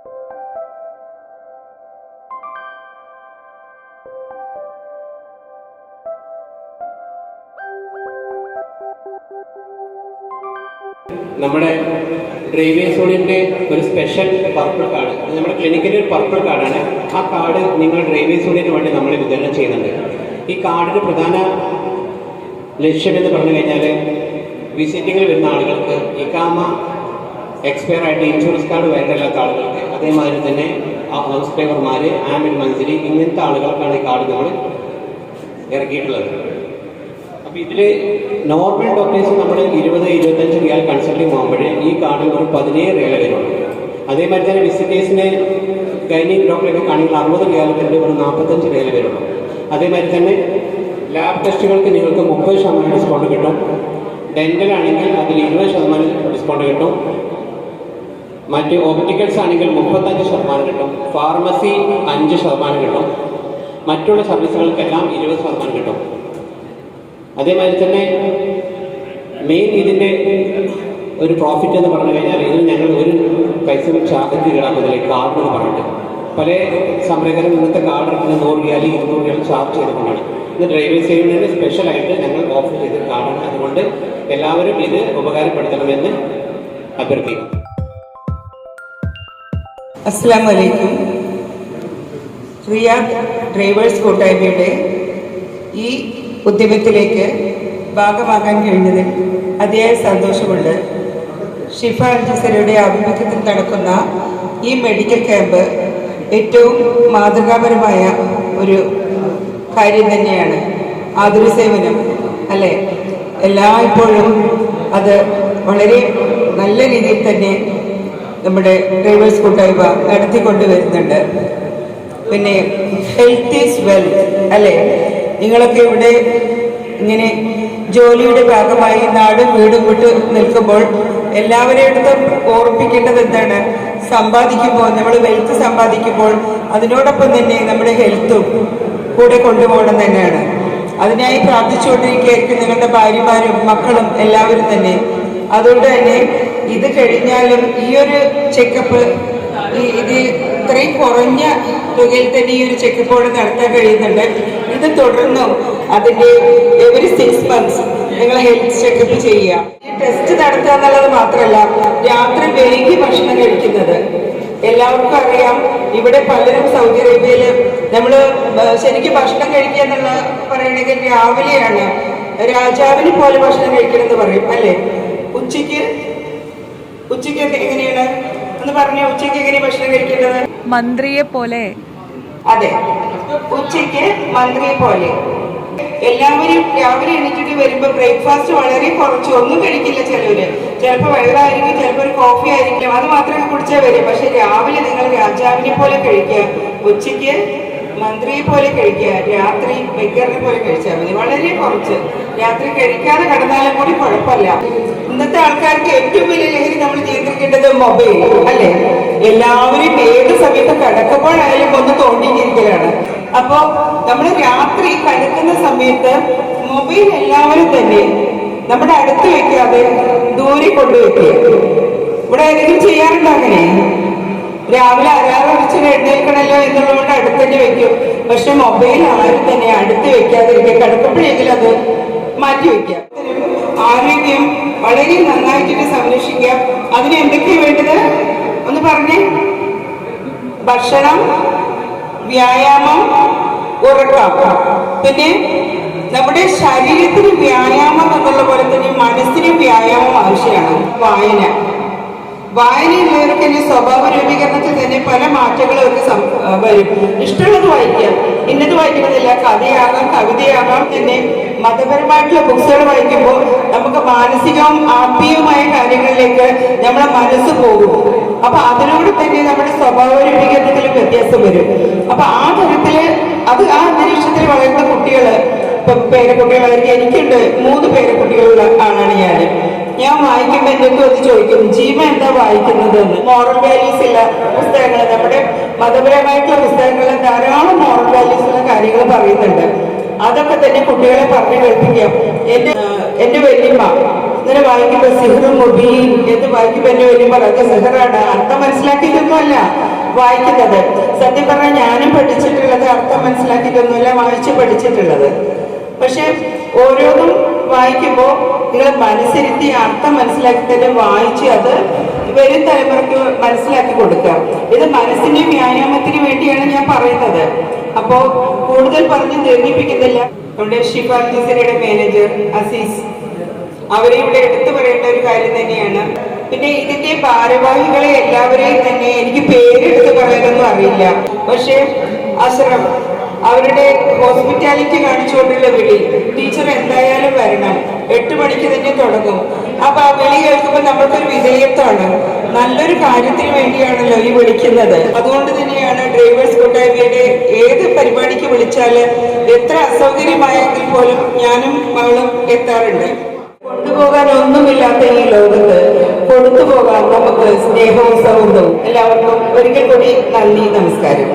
നമ്മുടെ ഡ്രൈവേഴ്സ് യൂണിയൻ്റെ ഒരു സ്പെഷ്യൽ പർപ്പിൾ കാർഡ്, നമ്മുടെ ക്ലിനിക്കിൻ്റെ ഒരു പർപ്പിൾ കാർഡാണ്. ആ കാർഡ് നിങ്ങൾ ഡ്രൈവേഴ്സ് യൂണിയന് വേണ്ടി നമ്മൾ വിതരണം ചെയ്യുന്നുണ്ട്. ഈ കാർഡിൻ്റെ പ്രധാന ലക്ഷ്യമെന്ന് പറഞ്ഞു കഴിഞ്ഞാൽ വിസിറ്റിങ്ങിൽ വരുന്ന ആളുകൾക്ക് ഇഖാമ എക്സ്പയർ ആയിട്ട് ഇൻഷുറൻസ് കാർഡ് വേണ്ടല്ലാത്ത ആളുകൾക്ക്, അതേമാതിരി തന്നെ ഹൗസ് ഡ്രൈവർമാർ, ആമിൻ മഞ്ചരി, ഇങ്ങനത്തെ ആളുകൾക്കാണ് ഈ കാർഡ് നമ്മൾ ഇറക്കിയിട്ടുള്ളത്. അപ്പോൾ ഇതിൽ നോർമൽ ഡോക്ടേഴ്സ് നമ്മൾ 20-25 റിയാൽ കൺസൾട്ടിങ് പോകുമ്പോൾ ഈ കാർഡിൽ ഒരു 17 റിയാൽ വരുള്ളൂ. അതേമാതിരി തന്നെ വിസിറ്റേഴ്സിന് ഗൈനിക് ഡോക്ടറൊക്കെ കാണിക്കുന്ന 60 റിയാലിൻ്റെ ഒരു 45 റിയാൽ വരുള്ളൂ. അതേമാതിരി തന്നെ ലാബ് ടെസ്റ്റുകൾക്ക് നിങ്ങൾക്ക് 30% ഡിസ്കൗണ്ട് കിട്ടും. ഡെൻ്റൽ ആണെങ്കിൽ അതിൽ 20% ഡിസ്കൗണ്ട് കിട്ടും. മറ്റ് ഓപ്റ്റിക്കൽസ് ആണെങ്കിൽ 35% കിട്ടും. ഫാർമസി 5% കിട്ടും. മറ്റുള്ള സർവീസുകൾക്കെല്ലാം 20% കിട്ടും. അതേമാതിരി തന്നെ മെയിൻ ഇതിൻ്റെ ഒരു പ്രോഫിറ്റ് എന്ന് പറഞ്ഞു കഴിഞ്ഞാൽ ഇതിൽ ഞങ്ങൾ ഒരു പൈസ ചാർജ് ഈടാക്കുന്നില്ല. കാർഡ് എന്ന് പറഞ്ഞിട്ട് പല സംരംഭകരും ഇന്നത്തെ കാർഡ് എടുക്കുന്ന 100 റിയാൽ 200 റിയാൽ ചാർജ് ചെയ്തുകൊണ്ടാണ്. ഇത് ഡ്രൈവേഴ്സ് യൂണിയന് സ്പെഷ്യലായിട്ട് ഞങ്ങൾ ഓഫർ ചെയ്ത കാർഡാണ്. അതുകൊണ്ട് എല്ലാവരും ഇത് ഉപകാരപ്പെടുത്തണമെന്ന് അഭ്യർത്ഥിക്കുന്നു. അസ്സലാമു അലൈക്കും. റിയാദ് ഡ്രൈവേഴ്സ് കൂട്ടായ്മയുടെ ഈ ഉദ്യമത്തിലേക്ക് ഭാഗമാകാൻ കഴിഞ്ഞതിൽ അതിയായ സന്തോഷമുണ്ട്. ഷിഫ അൽജിസരയുടെ ആഭിമുഖ്യത്തിൽ നടക്കുന്ന ഈ മെഡിക്കൽ ക്യാമ്പ് ഏറ്റവും മാതൃകാപരമായ ഒരു കാര്യം തന്നെയാണ്. ആതുര സേവനം അല്ലേ, എല്ലായ്പ്പോഴും അത് വളരെ നല്ല രീതിയിൽ തന്നെ നമ്മുടെ ഡ്രൈവേഴ്സ് കൂട്ടായ്മ നടത്തിക്കൊണ്ടുവരുന്നുണ്ട്. പിന്നെ ഹെൽത്ത് ഈസ് വെൽത്ത് അല്ലേ, നിങ്ങളൊക്കെ ഇവിടെ ഇങ്ങനെ ജോലിയുടെ ഭാഗമായി നാടും വീടും വിട്ട് നിൽക്കുമ്പോൾ എല്ലാവരെടുത്തും ഓർമ്മിക്കേണ്ടത് എന്താണ്? സമ്പാദിക്കുമ്പോൾ നമ്മൾ വെൽത്ത് സമ്പാദിക്കുമ്പോൾ അതിനോടൊപ്പം തന്നെ നമ്മുടെ ഹെൽത്തും കൂടെ കൊണ്ടുപോകണം തന്നെയാണ്. അതിനായി പ്രാർത്ഥിച്ചുകൊണ്ടിരിക്കുകയായിരിക്കും നിങ്ങളുടെ ഭാര്യമാരും മക്കളും എല്ലാവരും തന്നെ. അതുകൊണ്ട് തന്നെ ഇത് കഴിഞ്ഞാലും ഈ ഒരു ചെക്കപ്പ് ഇത് ഇത്രയും കുറഞ്ഞ തുകയിൽ തന്നെ ഈ ഒരു ചെക്കപ്പോടെ നടത്താൻ കഴിയുന്നുണ്ട്. ഇത് തുടർന്നും അതിൻ്റെ എവറി 6 months നിങ്ങൾ ഹെൽത്ത് ചെക്കപ്പ് ചെയ്യുക. ഈ ടെസ്റ്റ് നടത്തുക എന്നുള്ളത് മാത്രമല്ല, രാത്രി വൈകി ഭക്ഷണം കഴിക്കുന്നത് എല്ലാവർക്കും അറിയാം. ഇവിടെ പലരും സൗദി അറേബ്യയിൽ നമ്മൾ ശരിക്കും ഭക്ഷണം കഴിക്കുക എന്നുള്ള പറയണമെങ്കിൽ രാവിലെയാണ് രാജാവിനെ പോലെ ഭക്ഷണം കഴിക്കണമെന്ന് പറയും അല്ലേ. ഉച്ചയ്ക്ക് എങ്ങനെയാണ് എന്ന് പറഞ്ഞ, ഉച്ചയ്ക്ക് എങ്ങനെയാണ് ഭക്ഷണം കഴിക്കേണ്ടത്? മന്ത്രിയെ പോലെ. അതെ, ഉച്ചയ്ക്ക് മന്ത്രിയെ പോലെ. എല്ലാവരും രാവിലെ എണീറ്റിട്ട് വരുമ്പോൾ ബ്രേക്ക്ഫാസ്റ്റ് വളരെ കുറച്ച്, ഒന്നും കഴിക്കില്ല. ചിലപ്പോൾ വെള്ളമായിരിക്കും, ചിലപ്പോൾ ഒരു കോഫി ആയിരിക്കും, അത് മാത്രമേ കുടിച്ചാൽ വരും. പക്ഷെ രാവിലെ നിങ്ങൾ രാജാവിനെ പോലെ കഴിക്കുക, ഉച്ചയ്ക്ക് മന്ത്രിയെ പോലെ കഴിക്കുക, രാത്രി ബെഗറിനെ പോലെ കഴിച്ചാൽ മതി. വളരെ കുറച്ച്, രാത്രി കഴിക്കാതെ കിടന്നാലും കൂടി കുഴപ്പമില്ല. ഇന്നത്തെ ആൾക്കാർക്ക് ഏറ്റവും വലിയ ലഹരി നമ്മൾ നിയന്ത്രിക്കേണ്ടത് മൊബൈൽ അല്ലേ. എല്ലാവരും ഏത് സമയത്ത് കിടക്കുമ്പോഴായാലും ഒന്ന് തോണ്ടിയിരിക്കലാണ്. അപ്പോൾ നമ്മൾ രാത്രി കിടക്കുന്ന സമയത്ത് മൊബൈൽ എല്ലാവരും തന്നെ നമ്മുടെ അടുത്ത് വെക്കാതെ ദൂരെ കൊണ്ടുവയ്ക്കുക. ഇവിടെ ഏതെങ്കിലും ചെയ്യാറുണ്ടോ അങ്ങനെ? രാവിലെ അലാറം വെച്ച് എഴുന്നേൽക്കണല്ലോ എന്നുള്ളതുകൊണ്ട് അടുത്ത് തന്നെ വെക്കും. പക്ഷെ മൊബൈൽ ആരും തന്നെ അടുത്ത് വെക്കാതിരിക്കുക, കിടക്കുമ്പോഴെങ്കിലും അത് മാറ്റി വെക്കുക. ആരോഗ്യം വളരെ നന്നായിട്ട് സംരക്ഷിക്കുക. അതിന് എന്തൊക്കെയാണ് വേണ്ടത് ഒന്ന് പറഞ്ഞേ? ഭക്ഷണം, വ്യായാമം, ഉറക്കം. പിന്നെ നമ്മുടെ ശരീരത്തിന് വ്യായാമം എന്നുള്ള പോലെ തന്നെ മനസ്സിന് വ്യായാമം ആവശ്യമാണ്. വായനയുള്ളവർക്ക് തന്നെ സ്വഭാവ രൂപീകരണത്തിൽ തന്നെ പല മാറ്റങ്ങളും അവർക്ക് വരും. ഇഷ്ടമുള്ളത് വായിക്കാം, ഇന്നത് വായിക്കുന്നതില്ല. കഥയാകാം, കവിതയാകാം. തന്നെ മതപരമായിട്ടുള്ള ബുക്സുകൾ വായിക്കുമ്പോൾ നമുക്ക് മാനസികവും ആത്മീയവുമായ കാര്യങ്ങളിലേക്ക് നമ്മുടെ മനസ്സ് പോകും. അപ്പൊ അതിനോട് തന്നെ നമ്മുടെ സ്വഭാവ രൂപീകരണത്തിലും വ്യത്യാസം വരും. അപ്പൊ ആ തരത്തില് അത് ആ അന്തരീക്ഷത്തിൽ വളരുന്ന കുട്ടികള്, ഇപ്പൊ പേരക്കുട്ടികളായിരിക്കും. എനിക്കുണ്ട് 3 പേരക്കുട്ടികളുള്ള ആളാണ് ഞാൻ വായിക്കുമ്പോൾ എൻ്റെ ഒന്ന് ചോദിക്കും, ജീവ എന്താ വായിക്കുന്നത് എന്ന്. മോറൽ വാല്യൂസ് ഉള്ള പുസ്തകങ്ങൾ, നമ്മുടെ മതപരമായിട്ടുള്ള പുസ്തകങ്ങളിൽ ധാരാളം മോറൽ വാല്യൂസ് ഉള്ള കാര്യങ്ങൾ പറയുന്നുണ്ട്. അതൊക്കെ തന്നെ കുട്ടികളെ പറഞ്ഞു കേൾപ്പിക്കാം. എൻ്റെ വല്യമ്മ ഇങ്ങനെ വായിക്കുമ്പോൾ സിഹറും മുബീൻ എന്ന് വായിക്കുമ്പോൾ എന്നെ വരുമ്പോൾ അത് സിഹറാണ്, അർത്ഥം മനസ്സിലാക്കിയിട്ടൊന്നുമല്ല വായിക്കുന്നത്. സത്യം പറഞ്ഞാൽ ഞാനും പഠിച്ചിട്ടുള്ളത് അർത്ഥം മനസ്സിലാക്കിയിട്ടൊന്നുമല്ല വായിച്ച് പഠിച്ചിട്ടുള്ളത്. പക്ഷെ ഓരോന്നും വായിക്കുമ്പോൾ നിങ്ങൾ മനസ്സിരുത്തി അർത്ഥം മനസ്സിലാക്കി തന്നെ വായിച്ച് അത് വരും തലമുറയ്ക്ക് മനസ്സിലാക്കി കൊടുക്കുക. ഇത് മനസ്സിന്റെ വ്യായാമത്തിന് വേണ്ടിയാണ് ഞാൻ പറയുന്നത്. അപ്പോ കൂടുതൽ പറഞ്ഞ് ദീർഘിപ്പിക്കുന്നില്ല. നമ്മുടെ ഷിഫ അൽജിസറയുടെ മാനേജർ അസീസ് അവരെ ഇവിടെ എടുത്തു പറയേണ്ട ഒരു കാര്യം തന്നെയാണ്. പിന്നെ ഇതിന്റെ ഭാരവാഹികളെ എല്ലാവരെയും തന്നെ എനിക്ക് പേരെടുത്ത് പറയാനൊന്നും അറിയില്ല. പക്ഷെ അഷ്റഫ് അവരുടെ ഹോസ്പിറ്റാലിറ്റി കാണിച്ചുകൊണ്ടുള്ള വിളി, ടീച്ചർ എന്തായാലും വരണം, 8 മണിക്ക് തന്നെ തുടങ്ങും. അപ്പൊ ആ വിളി കേൾക്കുമ്പോൾ നമ്മൾക്കൊരു വിധേയത്വമാണ്. നല്ലൊരു കാര്യത്തിന് വേണ്ടിയാണല്ലോ ഈ വിളിക്കുന്നത്. അതുകൊണ്ട് തന്നെയാണ് ഡ്രൈവേഴ്സ് കൂട്ടായ്മയുടെ ഏത് പരിപാടിക്ക് വിളിച്ചാൽ എത്ര അസൗകര്യമായെങ്കിൽ പോലും ഞാനും മകളും എത്താറുണ്ട്. കൊണ്ടുപോകാൻ ഒന്നുമില്ലാത്ത ഈ ലോകത്ത് കൊണ്ടുപോകാൻ നമുക്ക് സ്നേഹവും സൗഹൃദവും. എല്ലാവർക്കും ഒരിക്കൽ കൂടി നന്ദി, നമസ്കാരം.